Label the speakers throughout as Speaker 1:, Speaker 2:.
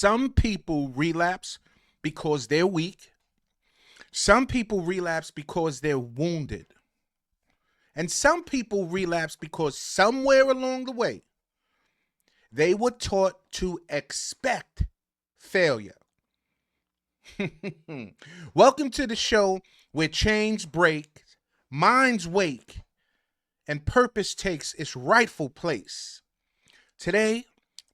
Speaker 1: Some people relapse because they're weak. Some people relapse because they're wounded. And some people relapse because somewhere along the way, they were taught to expect failure. Welcome to the show where chains break, minds wake, and purpose takes its rightful place. Today,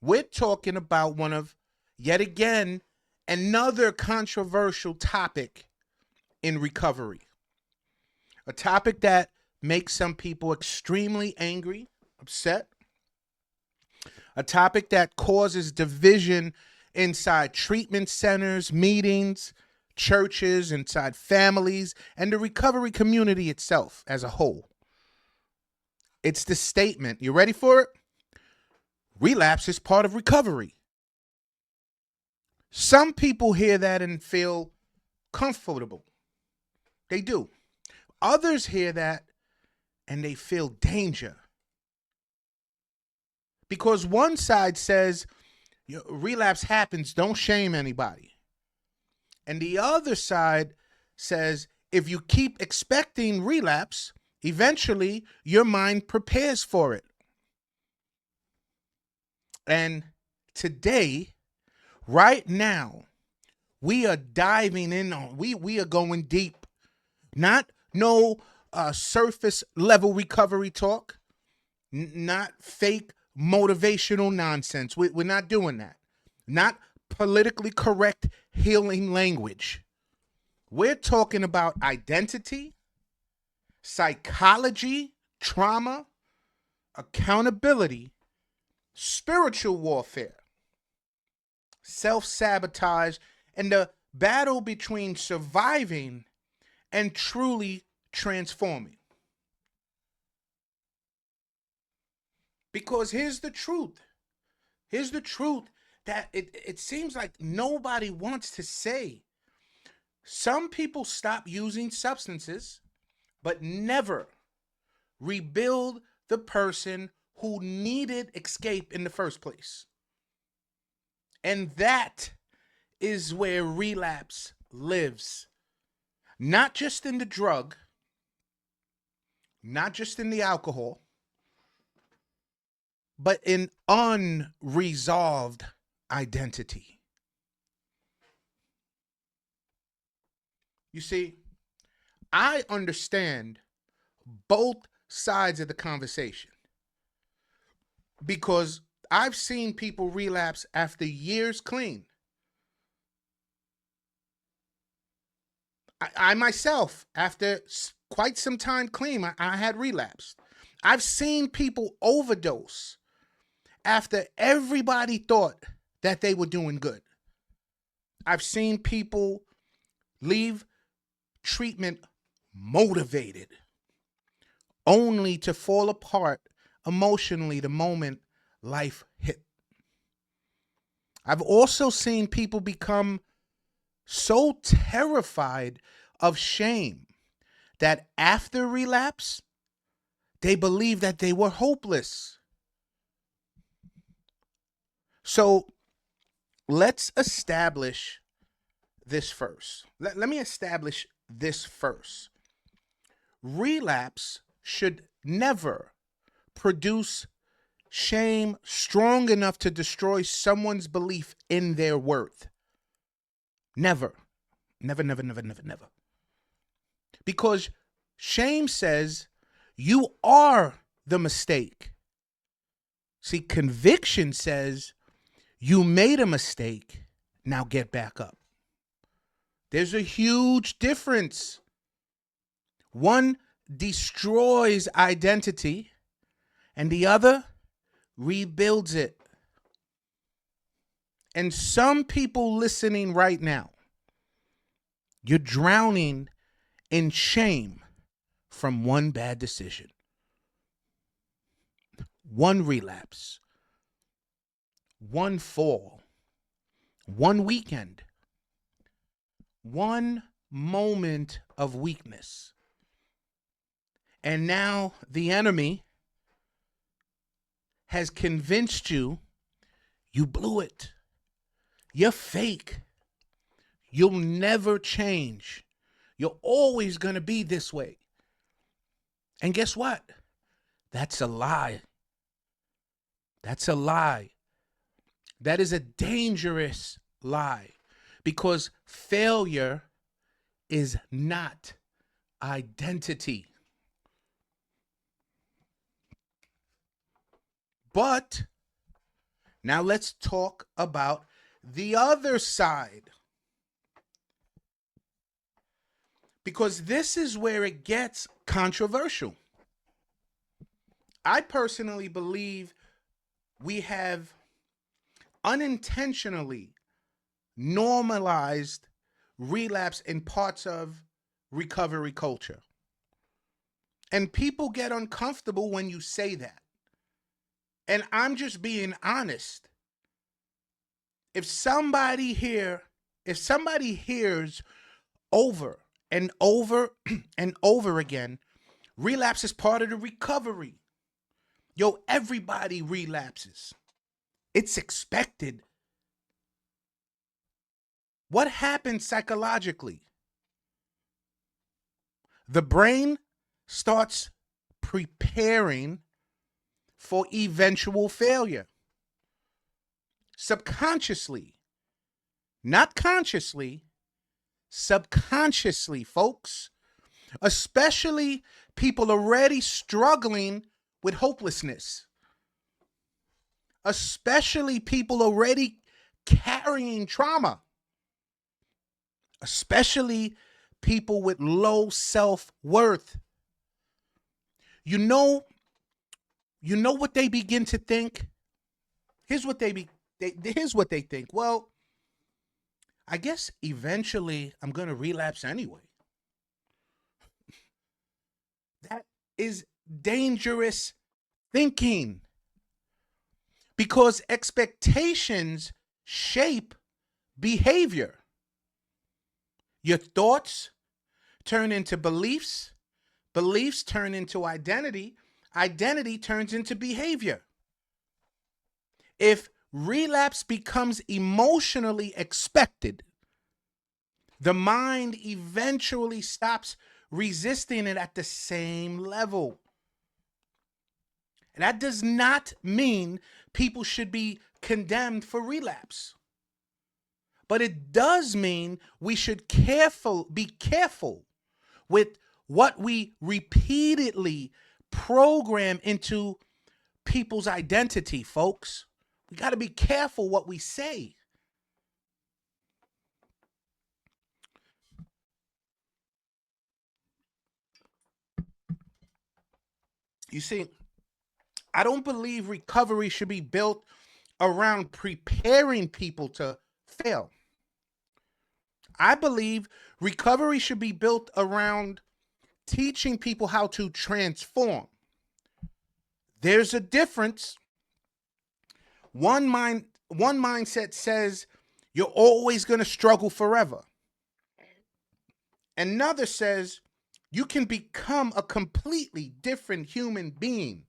Speaker 1: we're talking about one of, yet again, another controversial topic in recovery. A topic that makes some people extremely angry, upset. A topic that causes division inside treatment centers, meetings, churches, inside families, and the recovery community itself as a whole. It's the statement. You ready for it? Relapse is part of recovery. Some people hear that and feel comfortable. They do. Others hear that and they feel danger. Because one side says, relapse happens, don't shame anybody. And the other side says, if you keep expecting relapse, eventually your mind prepares for it. And today, right now, we are diving in on, we are going deep. Not no surface level recovery talk, not fake motivational nonsense. We're not doing that. Not politically correct healing language. We're talking about identity, psychology, trauma, accountability, spiritual warfare, self-sabotage, and the battle between surviving and truly transforming. Because here's the truth. Here's the truth that it seems like nobody wants to say. Some people stop using substances, but never rebuild the person who needed escape in the first place. And that is where relapse lives. Not just in the drug, not just in the alcohol, but in unresolved identity. You see, I understand both sides of the conversation because I've seen people relapse after years clean. I myself, after quite some time clean, I had relapsed. I've seen people overdose after everybody thought that they were doing good. I've seen people leave treatment motivated, only to fall apart emotionally the moment life hit. I've also seen people become so terrified of shame that after relapse, they believe that they were hopeless. So let's establish this first. Let me establish this first. Relapse should never produce shame strong enough to destroy someone's belief in their worth. Never. Never, never, never, never, never. Because shame says you are the mistake. See, conviction says you made a mistake, now get back up. There's a huge difference. One destroys identity, and the other rebuilds it. And some people listening right now, you're drowning in shame from one bad decision, one relapse, one fall, one weekend, one moment of weakness. And now the enemy has convinced you you blew it. You're fake. You'll never change. You're always going to be this way. And guess what? That's a lie. That's a lie. That is a dangerous lie, because failure is not identity. But now let's talk about the other side, because this is where it gets controversial. I personally believe we have unintentionally normalized relapse in parts of recovery culture. And people get uncomfortable when you say that. And I'm just being honest. If somebody hears over and over and over again, relapse is part of the recovery. Yo, everybody relapses. It's expected. What happens psychologically? The brain starts preparing for eventual failure. Subconsciously, not consciously, subconsciously, folks. Especially people already struggling with hopelessness. Especially people already carrying trauma. Especially people with low self-worth. You know what they begin to think? Here's what they think. Well, I guess eventually I'm going to relapse anyway. That is dangerous thinking, because expectations shape behavior. Your thoughts turn into beliefs. Beliefs turn into identity. Identity turns into behavior. If relapse becomes emotionally expected, the mind eventually stops resisting it at the same level. And that does not mean people should be condemned for relapse. But it does mean we should be careful with what we repeatedly program into people's identity, folks. We got to be careful what we say. You see, I don't believe recovery should be built around preparing people to fail. I believe recovery should be built around teaching people how to transform. There's a difference. One mindset says you're always going to struggle forever. Another says you can become a completely different human being.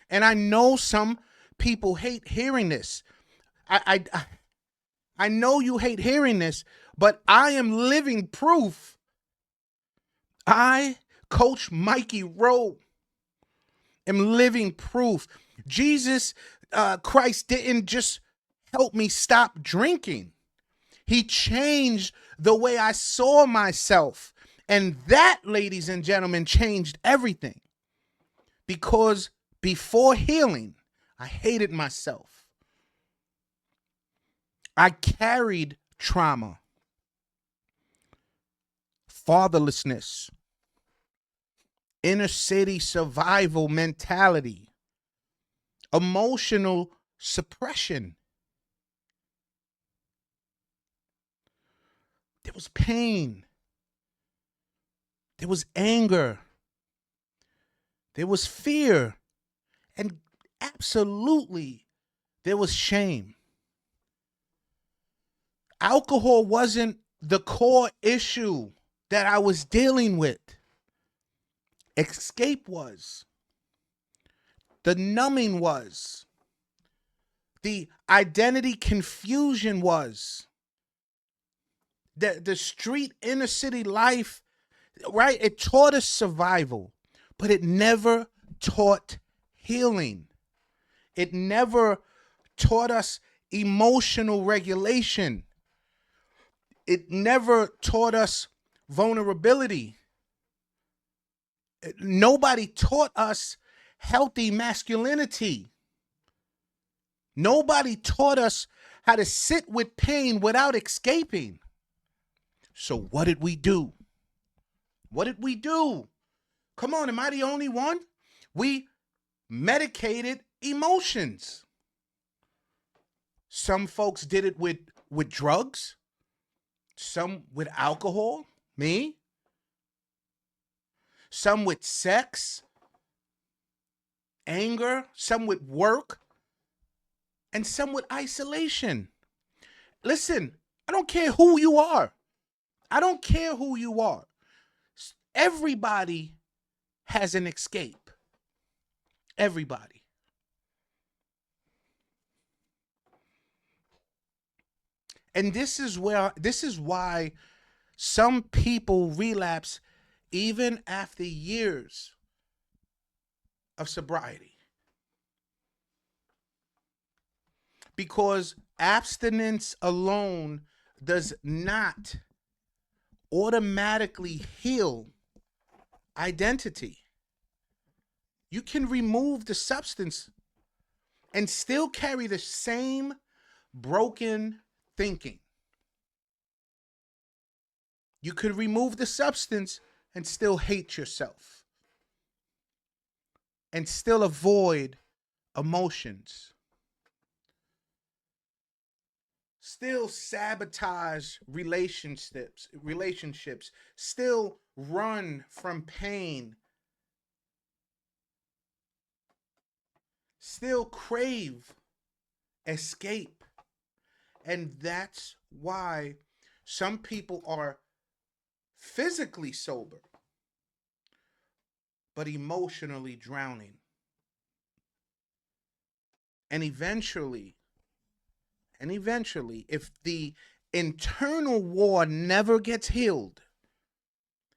Speaker 1: And I know some people hate hearing this. I know you hate hearing this, but I am living proof. I, Coach Mikey Rowe, am living proof. Jesus Christ didn't just help me stop drinking. He changed the way I saw myself. And that, ladies and gentlemen, changed everything. Because before healing, I hated myself. I carried trauma, fatherlessness, inner city survival mentality, emotional suppression. There was pain. There was anger. There was fear. And absolutely, there was shame. Alcohol wasn't the core issue that I was dealing with. Escape was. The numbing was. the identity confusion was. The street inner city life, right? It taught us survival, but it never taught healing. It never taught us emotional regulation. It never taught us vulnerability. Nobody taught us healthy masculinity. Nobody taught us how to sit with pain without escaping. So what did we do? What did we do? Come on, am I the only one? We medicated emotions. Some folks did it with drugs, some with alcohol, me. Some with sex, anger, some with work, and some with isolation. Listen, I don't care who you are. I don't care who you are. Everybody has an escape. Everybody. And this is why some people relapse even after years of sobriety. Because abstinence alone does not automatically heal identity. You can remove the substance and still carry the same broken thinking. You could remove the substance and still hate yourself and still avoid emotions, still sabotage relationships, still run from pain, still crave escape. And that's why some people are physically sober but emotionally drowning. And eventually, if the internal war never gets healed,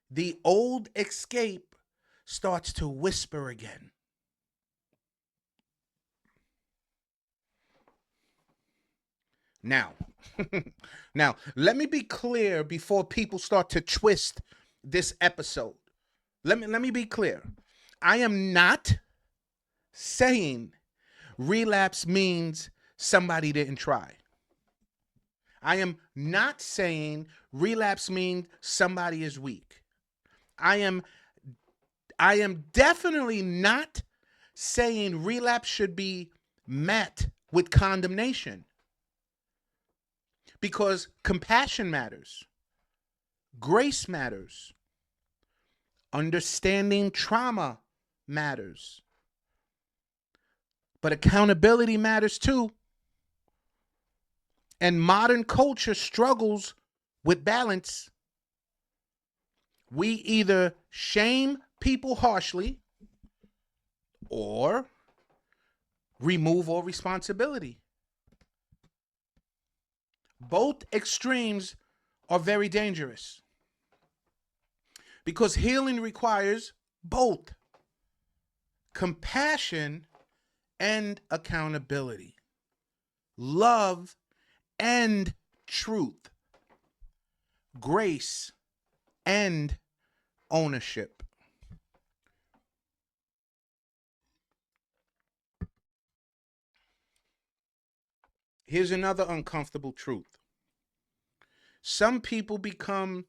Speaker 1: the old escape starts to whisper again. Now, let me be clear before people start to twist this episode. Let me be clear. I am not saying relapse means somebody didn't try. I am not saying relapse means somebody is weak. I am definitely not saying relapse should be met with condemnation. Because compassion matters. Grace matters. Understanding trauma matters. But accountability matters too. And modern culture struggles with balance. We either shame people harshly or remove all responsibility. Both extremes are very dangerous because healing requires both compassion and accountability, love and truth, grace and ownership. Here's another uncomfortable truth. Some people become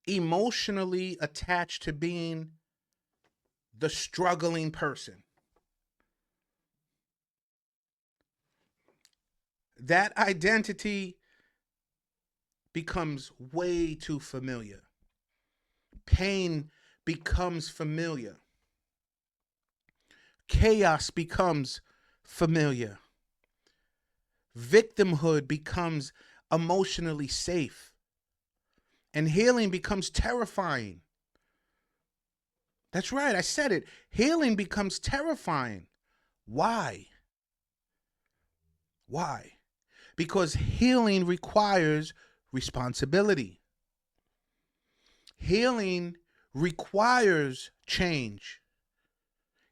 Speaker 1: emotionally attached to being the struggling person. That identity becomes way too familiar. Pain becomes familiar. Chaos becomes familiar. Victimhood becomes emotionally safe. And healing becomes terrifying. That's right, I said it. Healing becomes terrifying. Why? Why? Because healing requires responsibility. Healing requires change.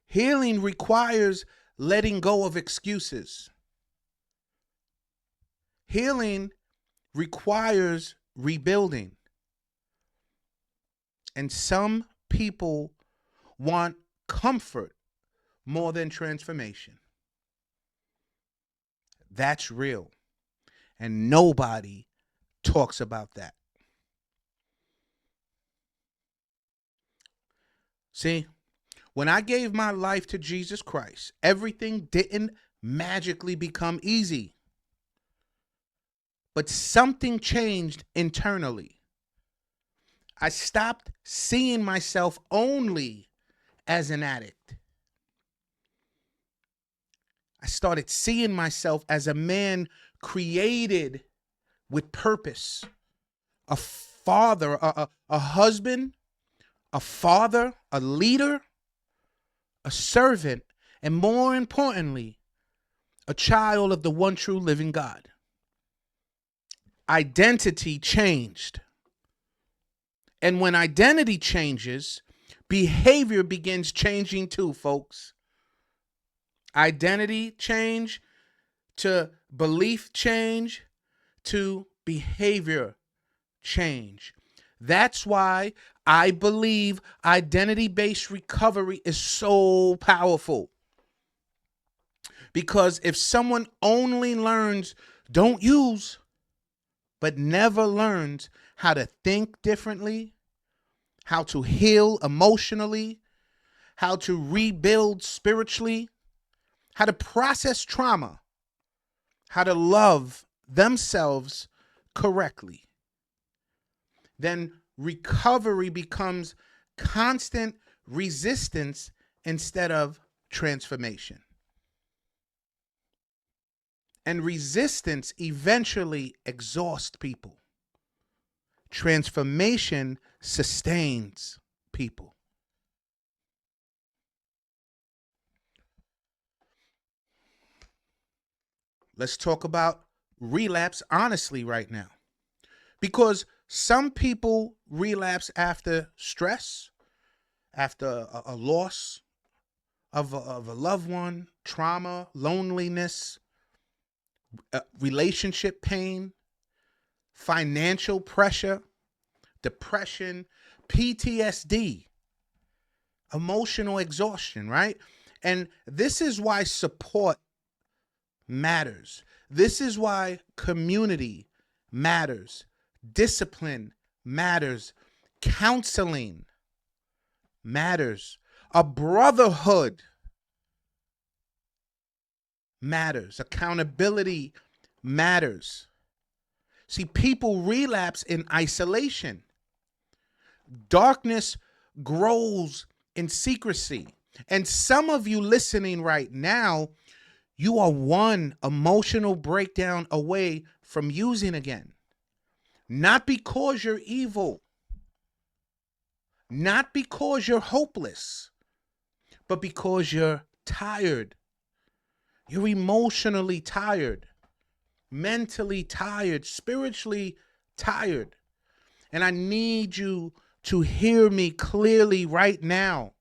Speaker 1: Healing requires letting go of excuses. Healing requires rebuilding. And some people want comfort more than transformation. That's real. And nobody talks about that. See, when I gave my life to Jesus Christ, everything didn't magically become easy. But something changed internally. I stopped seeing myself only as an addict. I started seeing myself as a man created with purpose, a father, a husband, a father, a leader, a servant, and more importantly, a child of the one true living God. Identity changed. And when identity changes, behavior begins changing too, folks. Identity change to belief change to behavior change. That's why I believe identity-based recovery is so powerful. Because if someone only learns don't use, but never learns how to think differently, how to heal emotionally, how to rebuild spiritually, how to process trauma, how to love themselves correctly, then recovery becomes constant resistance instead of transformation. And resistance eventually exhausts people. Transformation sustains people. Let's talk about relapse honestly right now. Because some people relapse after stress, after a loss of a loved one, trauma, loneliness, relationship pain, financial pressure, depression, PTSD, emotional exhaustion, right? And this is why support matters. This is why community matters. Discipline matters. Counseling matters. A brotherhood matters. Accountability matters. See, people relapse in isolation. Darkness grows in secrecy. And some of you listening right now, you are one emotional breakdown away from using again. Not because you're evil, not because you're hopeless, but because you're tired. You're emotionally tired, mentally tired, spiritually tired. And I need you to hear me clearly right now.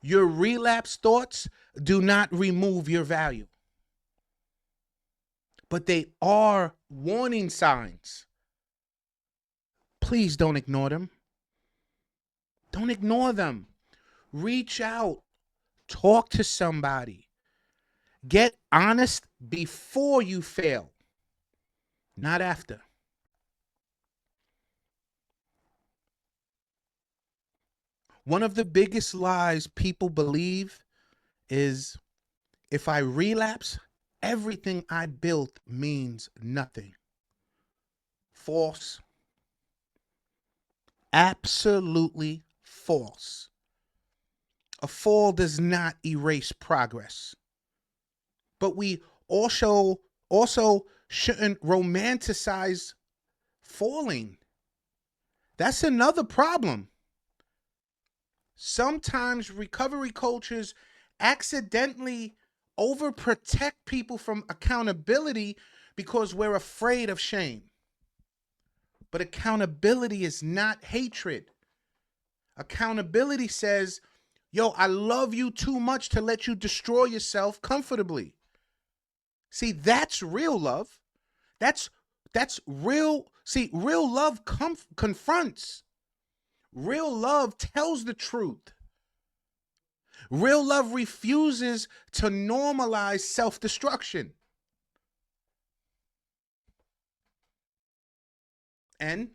Speaker 1: Your relapse thoughts do not remove your value, but they are warning signs. Please don't ignore them. Don't ignore them. Reach out. Talk to somebody. Get honest before you fail, not after. One of the biggest lies people believe is if I relapse, everything I built means nothing. False. Absolutely false. A fall does not erase progress. But we also shouldn't romanticize falling. That's another problem. Sometimes recovery coaches accidentally overprotect people from accountability because we're afraid of shame. But accountability is not hatred. Accountability says, yo, I love you too much to let you destroy yourself comfortably. See, that's real love. That's real. See, real love confronts. Real love tells the truth. Real love refuses to normalize self-destruction. And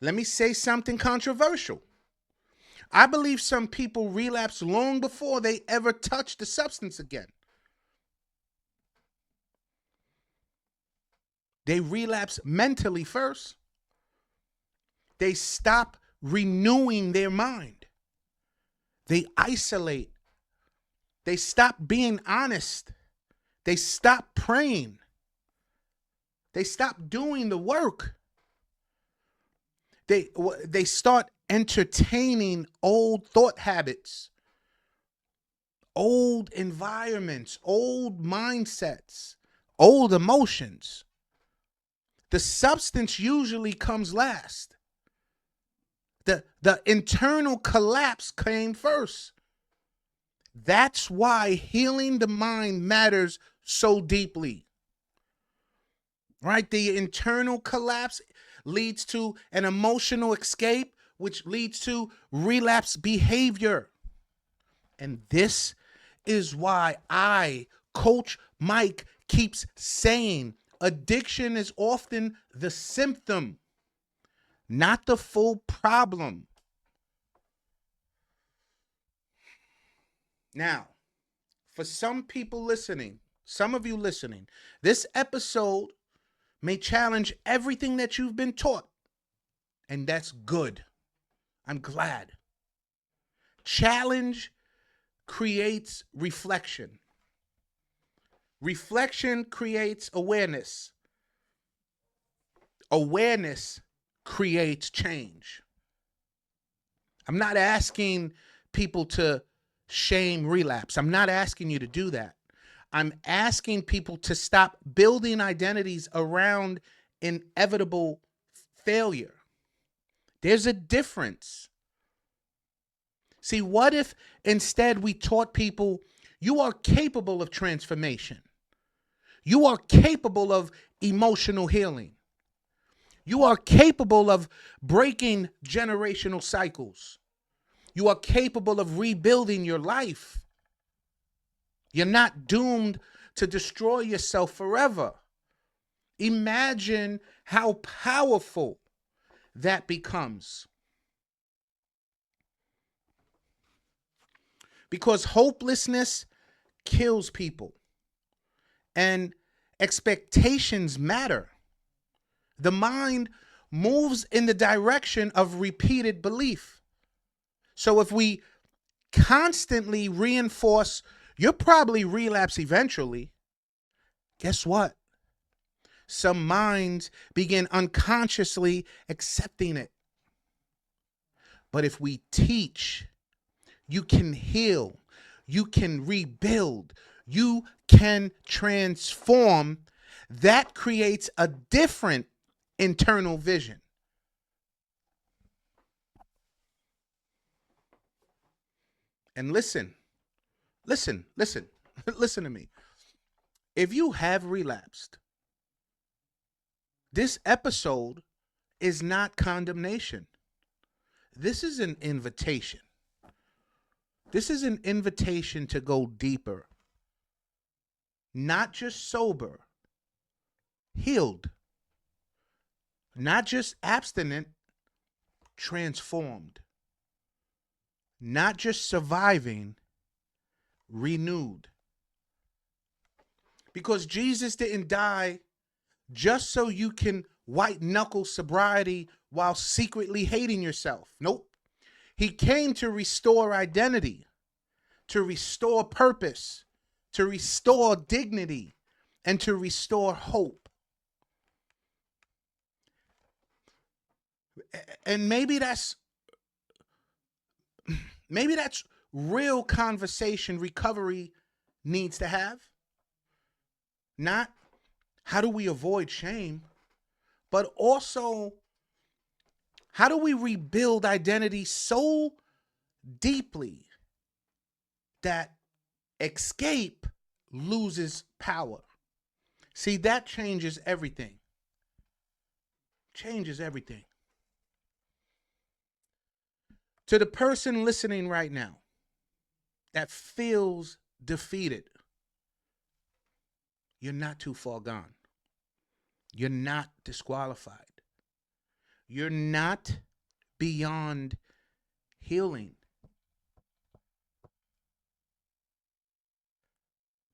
Speaker 1: let me say something controversial. I believe some people relapse long before they ever touch the substance again. They relapse mentally first. They stop renewing their mind. They isolate. They stop being honest. They stop praying. They stop doing the work. They start entertaining old thought habits, old environments, old mindsets, old emotions. The substance usually comes last. The internal collapse came first. That's why healing the mind matters so deeply. Right? The internal collapse leads to an emotional escape, which leads to relapse behavior. And this is why Coach Mike, keeps saying addiction is often the symptom, not the full problem. Now, for some people listening, some of you listening, this episode may challenge everything that you've been taught. And that's good. I'm glad. Challenge creates reflection. Reflection creates awareness. Awareness creates change. I'm not asking people to shame relapse. I'm not asking you to do that. I'm asking people to stop building identities around inevitable failure. There's a difference. See, what if instead we taught people you are capable of transformation? You are capable of emotional healing. You are capable of breaking generational cycles. You are capable of rebuilding your life. You're not doomed to destroy yourself forever. Imagine how powerful that becomes. Because hopelessness kills people. And expectations matter. The mind moves in the direction of repeated belief. So if we constantly reinforce, you'll probably relapse eventually, guess what? Some minds begin unconsciously accepting it. But if we teach, you can heal, you can rebuild, you can transform, that creates a different internal vision. And listen to me. If you have relapsed, this episode is not condemnation. This is an invitation. This is an invitation to go deeper. Not just sober, healed. Not just abstinent, transformed. Not just surviving, renewed. Because Jesus didn't die just so you can white knuckle sobriety while secretly hating yourself. Nope. He came to restore identity, to restore purpose, to restore dignity, and to restore hope. And maybe that's real conversation recovery needs to have. Not how do we avoid shame, but also how do we rebuild identity so deeply that escape loses power. See, that changes everything. Changes everything. To the person listening right now that feels defeated, you're not too far gone. You're not disqualified. You're not beyond healing.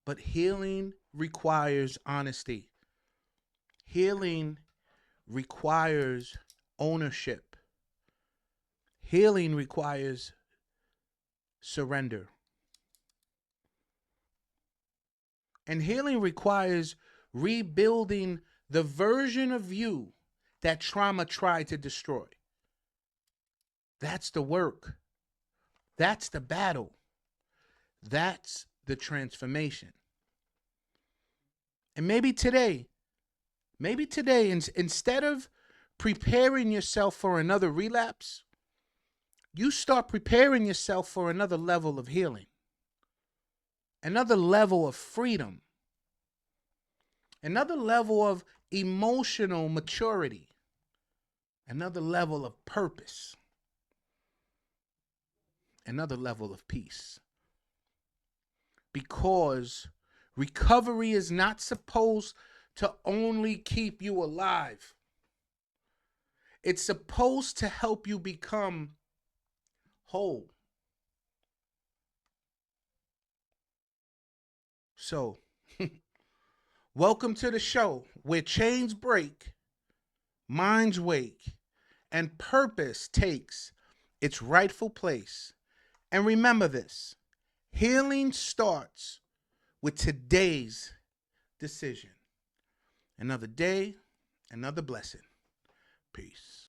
Speaker 1: But healing requires honesty. Healing requires ownership. Healing requires surrender. And healing requires rebuilding the version of you that trauma tried to destroy. That's the work. That's the battle. That's the transformation. And maybe today, instead of preparing yourself for another relapse, you start preparing yourself for another level of healing, another level of freedom, another level of emotional maturity, another level of purpose, another level of peace. Because recovery is not supposed to only keep you alive. It's supposed to help you become whole. So, welcome to the show where chains break, minds wake, and purpose takes its rightful place. And remember this: healing starts with today's decision. Another day, another blessing. Peace.